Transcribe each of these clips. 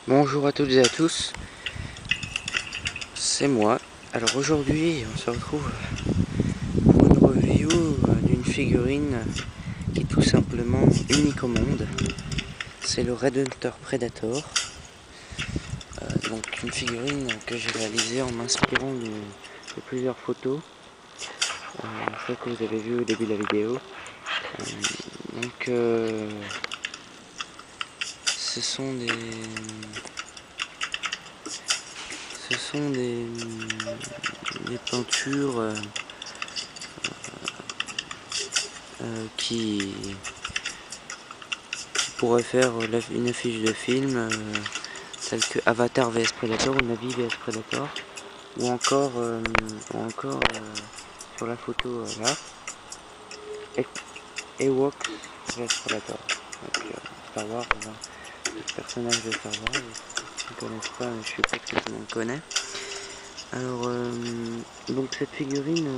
Bonjour à toutes et à tous, c'est moi. Alors aujourd'hui on se retrouve pour une review d'une figurine qui est tout simplement unique au monde. C'est le Red Hunter Predator. Donc une figurine que j'ai réalisée en m'inspirant de plusieurs photos, celles que vous avez vues au début de la vidéo. Donc ce sont des peintures qui pourrait faire une affiche de film telle que Avatar vs Predator ou Navi vs Predator, ou encore sur la photo là, Ewok vs Predator. Donc, Star Wars, le personnage de Star Wars, je ne connais pas, mais je suis pas que tout le monde connaît. Alors donc cette figurine,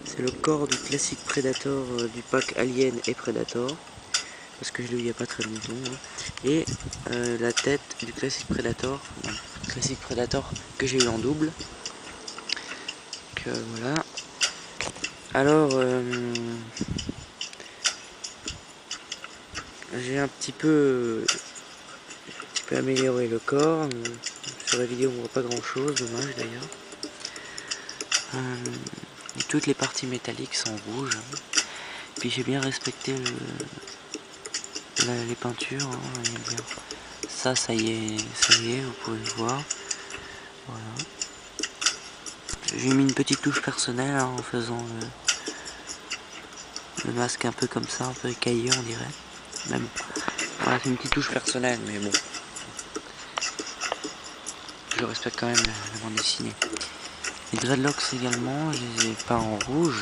c'est le corps du classique Predator du pack Alien et Predator, parce que je l'ai eu il n'y a pas très longtemps, hein. Et la tête du classique Predator que j'ai eu en double. Donc voilà. Alors j'ai un petit peu amélioré le corps. Sur la vidéo on voit pas grand chose, dommage d'ailleurs. Toutes les parties métalliques sont rouges. Puis j'ai bien respecté les peintures, hein, ça y est, vous pouvez le voir. Voilà. J'ai mis une petite touche personnelle en faisant le masque un peu comme ça, un peu écaillé on dirait. Même, voilà, c'est une petite touche personnelle, mais bon. Je respecte quand même la bande dessinée. Les dreadlocks également, je les ai peints en rouge.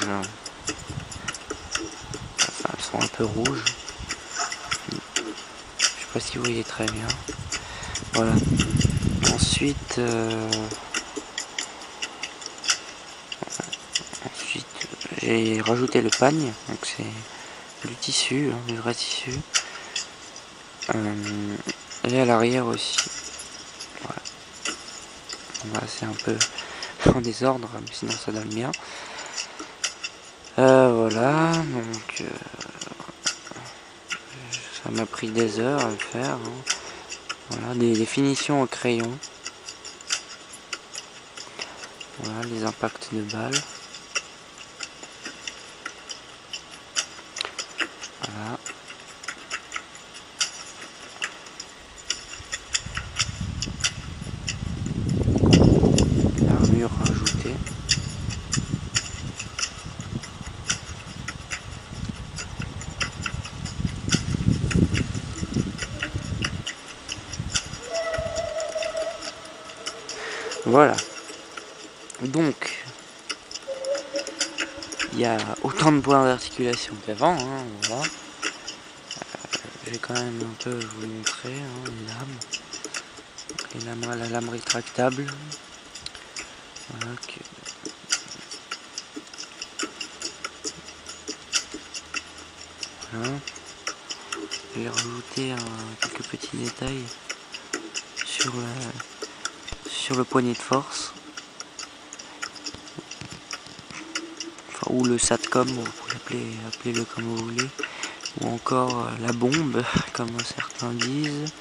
Enfin, elles sont un peu rouges. Je sais pas si vous voyez très bien. Voilà. Ensuite, j'ai rajouté le pagne, donc c'est du tissu, hein, du vrai tissu. Et à l'arrière aussi. Voilà. Bon, bah, c'est un peu en désordre, mais sinon ça donne bien. Voilà, donc ça m'a pris des heures à le faire, hein. Voilà, des finitions au crayon. Voilà, les impacts de balles. Voilà. L'armure rajoutée. Voilà. Donc, il y a autant de points d'articulation qu'avant, hein, voilà. Je vais quand même un peu vous montrer, hein, les lames. La lame rétractable. Voilà, voilà. J'ai rajouté quelques petits détails sur le poignet de force. Enfin, ou le SATCOM, vous pouvez appelez-le comme vous voulez. Ou encore la bombe, comme certains disent.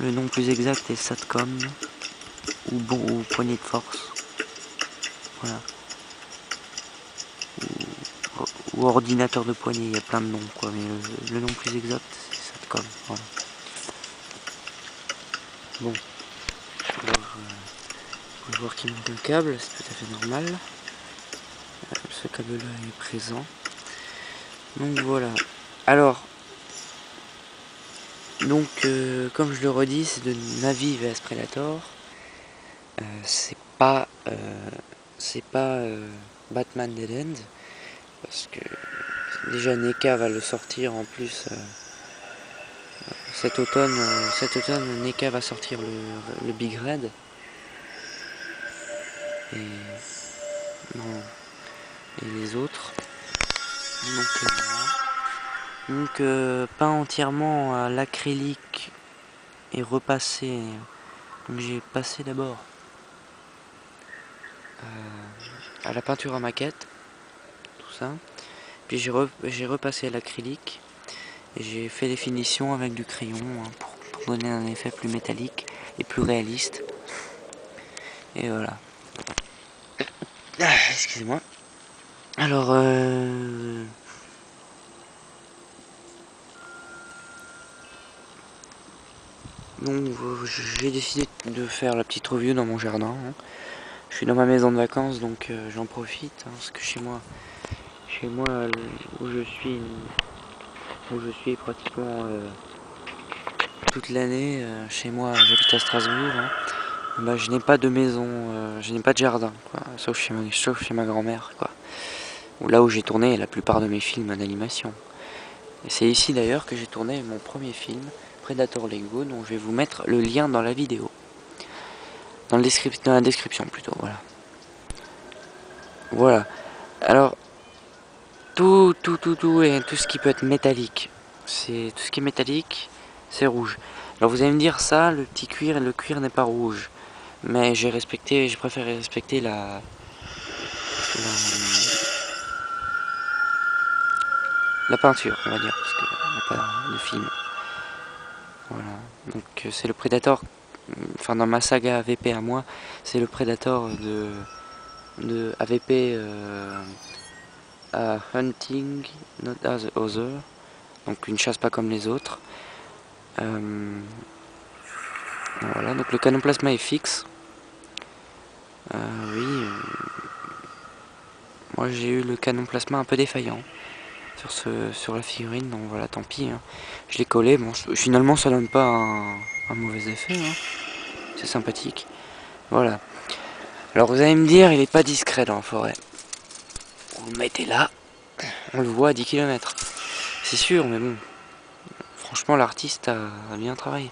Le nom plus exact est SATCOM, ou poignée de force. Voilà. Ou ordinateur de poignée, il y a plein de noms, quoi, mais le nom plus exact c'est SATCOM. Voilà. Bon. Alors, vous pouvez voir qu'il manque un câble, c'est tout à fait normal. Ce câble là est présent. Donc voilà. Alors, donc comme je le redis, c'est de Navi vs Predator. C'est pas Batman Dead End, parce que déjà NECA va le sortir en plus cet automne. NECA va sortir le Big Red. Et non, et les autres. Donc voilà. Donc peint entièrement à l'acrylique et repassé. Donc j'ai passé d'abord à la peinture à maquette, tout ça. Puis j'ai repassé à l'acrylique et j'ai fait des finitions avec du crayon hein, pour donner un effet plus métallique et plus réaliste. Et voilà. Ah, excusez-moi. Alors donc j'ai décidé de faire la petite review dans mon jardin. Hein. Je suis dans ma maison de vacances donc j'en profite hein, parce que chez moi où je suis pratiquement toute l'année. Chez moi, j'habite à Strasbourg. Hein. Bah, je n'ai pas de maison, je n'ai pas de jardin, quoi, sauf chez ma grand-mère, quoi. Là où j'ai tourné la plupart de mes films d'animation. Et c'est ici d'ailleurs que j'ai tourné mon premier film, Predator Lego, dont je vais vous mettre le lien dans la vidéo. Dans la description plutôt, voilà. Voilà. Alors, tout ce qui peut être métallique. C'est tout ce qui est métallique, c'est rouge. Alors vous allez me dire ça, le cuir n'est pas rouge. Mais j'ai préféré respecter la peinture, on va dire, parce qu'il n'y a pas de film. Voilà. Donc c'est le Predator, enfin dans ma saga AVP à moi, c'est le Predator de AVP à Hunting Not as Other, donc une chasse pas comme les autres. Voilà, donc le canon plasma est fixe. Oui, moi j'ai eu le canon plasma un peu défaillant sur la figurine, donc voilà, tant pis. Hein. Je l'ai collé, bon, finalement ça donne pas un mauvais effet, hein. C'est sympathique. Voilà. Alors vous allez me dire, il est pas discret dans la forêt. Vous le mettez là, on le voit à 10 km. C'est sûr, mais bon, franchement l'artiste a bien travaillé.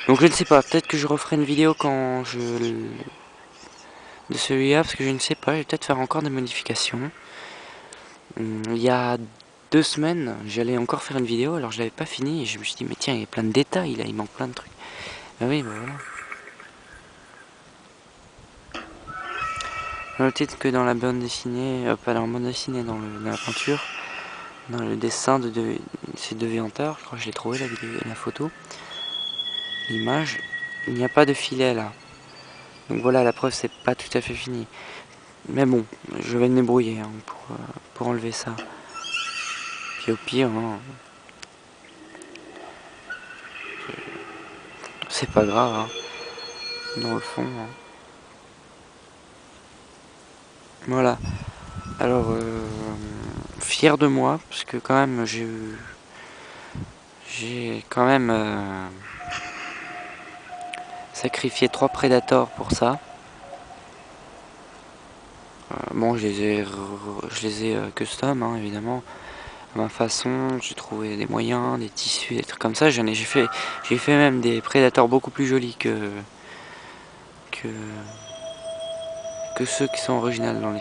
Donc je ne sais pas, peut-être que je referai une vidéo de celui-là, parce que je ne sais pas, je vais peut-être faire encore des modifications. Il y a 2 semaines, j'allais encore faire une vidéo, alors je l'avais pas fini, et je me suis dit, mais tiens, il y a plein de détails là, il manque plein de trucs. Ah oui, bah voilà. Notez que dans la bande dessinée, pas dans la bande dessinée, dans la peinture, dans le dessin de ces DeviantArt, je crois que je l'ai trouvé la photo, l'image, il n'y a pas de filet là. Donc voilà, la preuve c'est pas tout à fait fini. Mais bon, je vais me débrouiller hein, pour enlever ça. Puis au pire, hein, c'est pas grave, hein, dans le fond. Hein. Voilà. Alors, fier de moi, parce que quand même, j'ai quand même sacrifié 3 Predators pour ça. Bon, je les ai custom, hein, évidemment. À ma façon, j'ai trouvé des moyens, des tissus, des trucs comme ça. J'ai fait même des Predators beaucoup plus jolis que, que ceux qui sont originaux dans les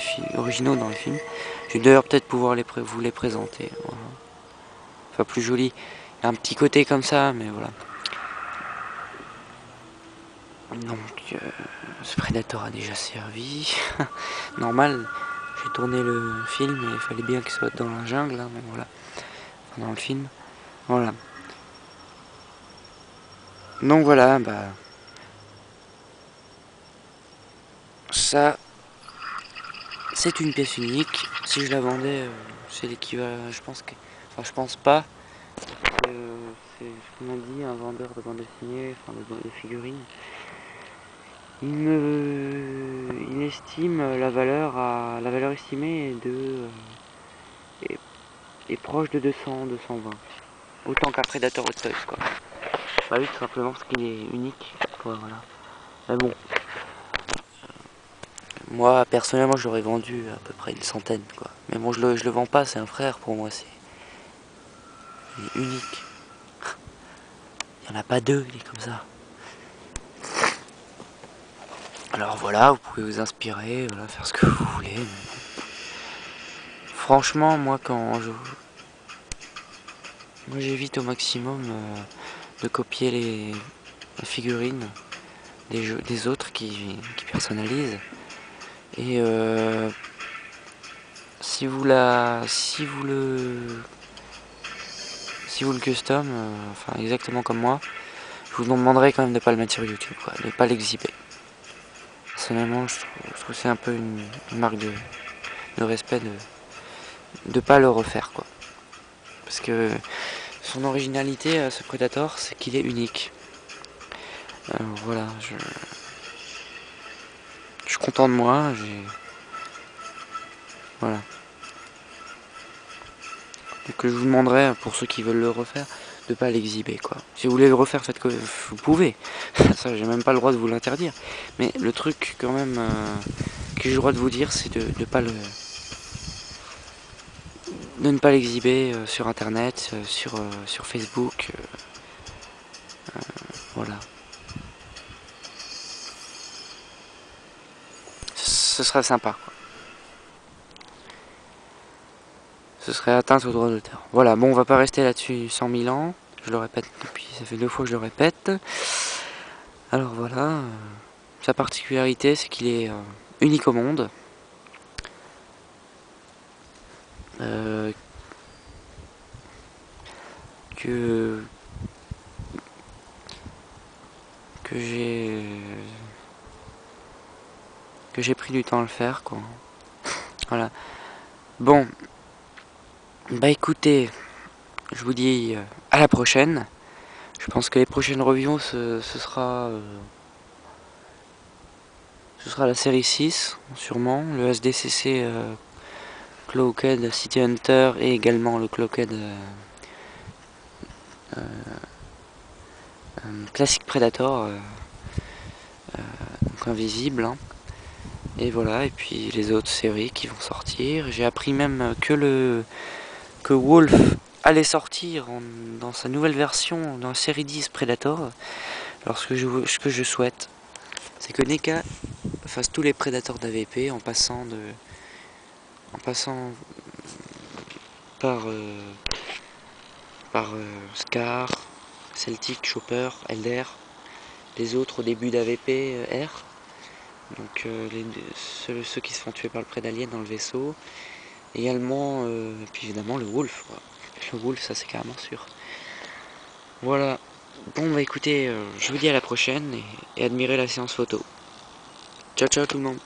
films. Je vais d'ailleurs peut-être pouvoir vous les présenter. Voilà. Enfin, plus jolis. Il y a un petit côté comme ça, mais voilà. Donc, ce Predator a déjà servi. Normal, j'ai tourné le film et il fallait bien qu'il soit dans la jungle, hein, mais voilà. Enfin, dans le film. Voilà. Donc voilà, bah. Ça, c'est une pièce unique. Si je la vendais, c'est l'équivalent. Je pense que. Enfin, je pense pas. C'est ce qu'on m'a dit, un vendeur de bande dessinée, enfin de figurines. Il estime la valeur estimée est proche de 220. Autant qu'un Predator Hot Toys, quoi. Bah oui, tout simplement parce qu'il est unique. Quoi, voilà. Mais bon, moi personnellement, je l'aurais vendu à peu près une centaine, quoi. Mais bon, je le vends pas, c'est un frère pour moi, il est unique. Il n'y en a pas deux, il est comme ça. Alors voilà, vous pouvez vous inspirer, voilà, faire ce que vous voulez. Mais bon. Franchement, moi quand moi j'évite au maximum de copier les figurines des autres qui personnalisent. Et si vous le custom, enfin exactement comme moi, je vous demanderai quand même de pas le mettre sur YouTube, quoi, de pas l'exhiber. Personnellement, je trouve que c'est un peu une marque de respect de pas le refaire, quoi. Parce que son originalité à ce Predator, c'est qu'il est unique. Voilà, je suis content de moi, voilà. Donc je vous demanderai, pour ceux qui veulent le refaire, de pas l'exhiber, quoi. Si vous voulez le refaire, faites que vous pouvez. Ça, j'ai même pas le droit de vous l'interdire. Mais le truc, quand même, que j'ai le droit de vous dire, c'est de ne pas l'exhiber sur internet, sur Facebook. Voilà. Ce serait sympa, quoi. Ce serait atteinte au droit d'auteur. Voilà, bon, on va pas rester là-dessus 100 000 ans. Je le répète depuis, ça fait 2 fois que je le répète. Alors voilà, sa particularité, c'est qu'il est unique au monde. Que j'ai pris du temps à le faire, quoi. Voilà. Bon, bah écoutez, je vous dis à la prochaine. Je pense que les prochaines reviews, ce sera la série 6, sûrement. Le SDCC Cloaked City Hunter et également le Cloaked Classic Predator, donc invisible. Hein. Et voilà, et puis les autres séries qui vont sortir. J'ai appris même que Wolf allait sortir dans sa nouvelle version dans la série 10 Predator. Alors ce que je souhaite, c'est que NECA fasse tous les Predators d'AVP en passant par Scar, Celtic, Chopper, Elder, les autres au début d'AVP R. Donc ceux qui se font tuer par le prédalien dans le vaisseau. Également, et puis évidemment le Wolf. Quoi. Le Wolf, ça c'est carrément sûr. Voilà. Bon bah écoutez, je vous dis à la prochaine et admirez la séance photo. Ciao ciao tout le monde.